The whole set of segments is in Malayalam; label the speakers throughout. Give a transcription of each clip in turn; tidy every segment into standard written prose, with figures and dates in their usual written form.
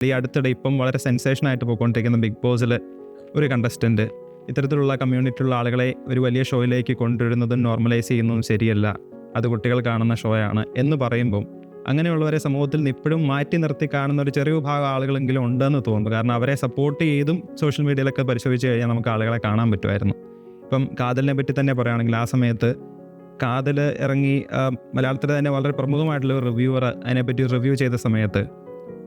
Speaker 1: ഈ അടുത്തിടെ ഇപ്പം വളരെ സെൻസേഷനായിട്ട് പോയിക്കൊണ്ടിരിക്കുന്ന ബിഗ് ബോസിൽ ഒരു കണ്ടസ്റ്റൻറ്റ് ഇത്തരത്തിലുള്ള കമ്മ്യൂണിറ്റിയുള്ള ആളുകളെ ഒരു വലിയ ഷോയിലേക്ക് കൊണ്ടുവരുന്നതും നോർമലൈസ് ചെയ്യുന്നതും ശരിയല്ല, അത് കുട്ടികൾ കാണുന്ന ഷോയാണ് എന്ന് പറയുമ്പം അങ്ങനെയുള്ളവരെ സമൂഹത്തിൽ നിന്ന് ഇപ്പോഴും മാറ്റി നിർത്തി കാണുന്ന ഒരു ചെറിയ വിഭാഗം ആളുകളെങ്കിലും ഉണ്ടെന്ന് തോന്നുന്നു. കാരണം അവരെ സപ്പോർട്ട് ചെയ്തും സോഷ്യൽ മീഡിയയിലൊക്കെ പരിശോധിച്ച് കഴിഞ്ഞാൽ നമുക്ക് ആളുകളെ കാണാൻ പറ്റുമായിരുന്നു. ഇപ്പം കാതലിനെ പറ്റി തന്നെ പറയുകയാണെങ്കിൽ ആ സമയത്ത് കാതൽ ഇറങ്ങി മലയാളത്തിൽ തന്നെ വളരെ പ്രമുഖമായിട്ടുള്ള ഒരു റിവ്യൂവർ അതിനെപ്പറ്റി റിവ്യൂ ചെയ്ത സമയത്ത്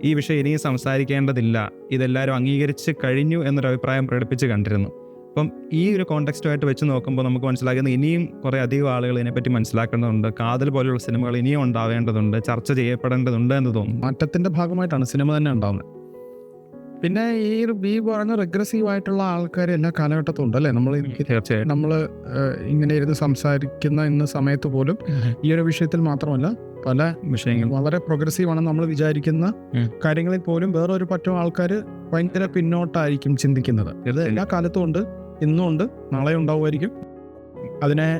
Speaker 1: ഈ വിഷയം ഇനിയും സംസാരിക്കേണ്ടതില്ല, ഇതെല്ലാവരും അംഗീകരിച്ച് കഴിഞ്ഞു എന്നൊരു അഭിപ്രായം പ്രകടിപ്പിച്ച് കണ്ടിരുന്നു. അപ്പം ഈ ഒരു കോണ്ടെക്സ്റ്റുമായിട്ട് വെച്ച് നോക്കുമ്പോൾ നമുക്ക് മനസ്സിലാക്കുന്നത് ഇനിയും കുറേ അധികം ആളുകൾ ഇതിനെപ്പറ്റി മനസ്സിലാക്കേണ്ടതുണ്ട്. കാതൽ പോലെയുള്ള സിനിമകൾ ഇനിയും ഉണ്ടാവേണ്ടതുണ്ട്, ചർച്ച ചെയ്യപ്പെടേണ്ടതുണ്ട് എന്ന് തോന്നുന്നു.
Speaker 2: മാറ്റത്തിൻ്റെ ഭാഗമായിട്ടാണ് സിനിമ തന്നെ ഉണ്ടാകുന്നത്. പിന്നെ ഈ പറഞ്ഞ റിഗ്രസീവ് ആയിട്ടുള്ള ആൾക്കാർ എല്ലാ കാലഘട്ടത്തും ഉണ്ട് അല്ലേ?
Speaker 1: തീർച്ചയായും
Speaker 2: നമ്മൾ ഇങ്ങനെ ഇരുന്ന് സംസാരിക്കുന്ന ഇന്ന സമയത്ത് പോലും ഈ ഒരു വിഷയത്തിൽ മാത്രമല്ല പല
Speaker 1: വിഷയങ്ങൾ
Speaker 2: വളരെ പ്രോഗ്രസീവ് ആണെന്ന് നമ്മൾ വിചാരിക്കുന്ന കാര്യങ്ങളിൽ പോലും വേറൊരു പറ്റം ആൾക്കാർ ഭയങ്കര പിന്നോട്ടായിരിക്കും ചിന്തിക്കുന്നത്. ഇത് എല്ലാ കാലത്തും ഉണ്ട്, ഇന്നും ഉണ്ട്, നാളെ ഉണ്ടാവുമായിരിക്കും. അതിനെ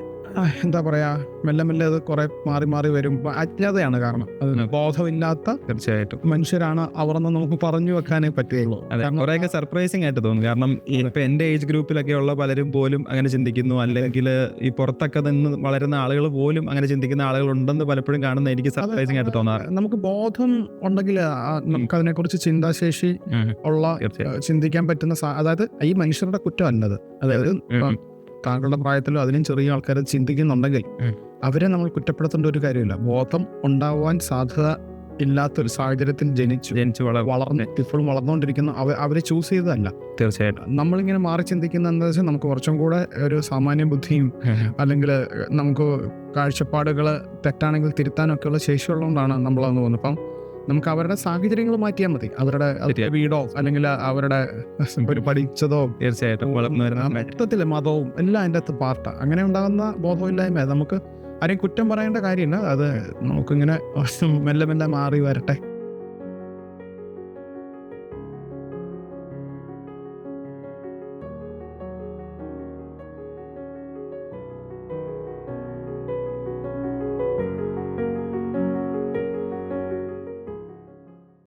Speaker 2: എന്താ പറയാ, മെല്ലെ മെല്ലെ അത് കുറെ മാറി മാറി വരും. അജ്ഞതയാണ് കാരണം. അത് ബോധമില്ലാത്ത
Speaker 1: തീർച്ചയായിട്ടും
Speaker 2: മനുഷ്യരാണ് അവർ എന്ന് നമുക്ക് പറഞ്ഞു വെക്കാനേ പറ്റുകയുള്ളൂ.
Speaker 1: കുറെയൊക്കെ സർപ്രൈസിങ് ആയിട്ട് തോന്നുന്നു. കാരണം ഇപ്പൊ എന്റെ ഏജ് ഗ്രൂപ്പിലൊക്കെ ഉള്ള പലരും പോലും അങ്ങനെ ചിന്തിക്കുന്നു, അല്ലെങ്കിൽ ഈ പുറത്തൊക്കെ നിന്ന് വളരുന്ന ആളുകൾ പോലും അങ്ങനെ ചിന്തിക്കുന്ന ആളുകൾ ഉണ്ടെന്ന് പലപ്പോഴും കാണുന്ന എനിക്ക് സർപ്രൈസിങ് ആയിട്ട് തോന്നാറ്.
Speaker 2: നമുക്ക് ബോധം ഉണ്ടെങ്കിൽ നമുക്ക് അതിനെക്കുറിച്ച് ചിന്താശേഷി ഉള്ള ചിന്തിക്കാൻ പറ്റുന്ന അതായത് ഈ മനുഷ്യരുടെ കുറ്റമല്ലത്. അതായത് താങ്കളുടെ പ്രായത്തിലും അതിലും ചെറിയ ആൾക്കാർ ചിന്തിക്കുന്നുണ്ടെങ്കിൽ അവരെ നമ്മൾ കുറ്റപ്പെടുത്തേണ്ട ഒരു കാര്യമില്ല. ബോധം ഉണ്ടാവാൻ സാധ്യത ഇല്ലാത്തൊരു സാഹചര്യത്തിൽ ജനിച്ചു വളർന്ന് ഇപ്പോഴും വളർന്നുകൊണ്ടിരിക്കുന്ന അവരെ ചൂസ് ചെയ്തതല്ല.
Speaker 1: തീർച്ചയായിട്ടും
Speaker 2: നമ്മളിങ്ങനെ മാറി ചിന്തിക്കുന്ന എന്താ വെച്ചാൽ നമുക്ക് കുറച്ചും കൂടെ ഒരു സാമാന്യ ബുദ്ധിയും അല്ലെങ്കിൽ നമുക്ക് കാഴ്ചപ്പാടുകൾ തെറ്റാണെങ്കിൽ തിരുത്താനൊക്കെയുള്ള ശേഷിയുള്ളതുകൊണ്ടാണ് നമ്മളതെന്ന് തോന്നുന്നത്. അപ്പം നമുക്ക് അവരുടെ സാഹചര്യങ്ങൾ മാറ്റിയാൽ മതി. അവരുടെ വീടോ അല്ലെങ്കിൽ അവരുടെ ഒരു പഠിച്ചതോ
Speaker 1: തീർച്ചയായിട്ടും
Speaker 2: മൊത്തത്തില് മതവും എല്ലാം അതിൻ്റെ അകത്ത് പാർട്ടാണ്. അങ്ങനെ ഉണ്ടാകുന്ന ബോധമില്ലായ്മ നമുക്ക് ആരെയും കുറ്റം പറയേണ്ട കാര്യമില്ല. അത് നമുക്കിങ്ങനെ മെല്ലെ മെല്ലെ മാറി വരട്ടെ.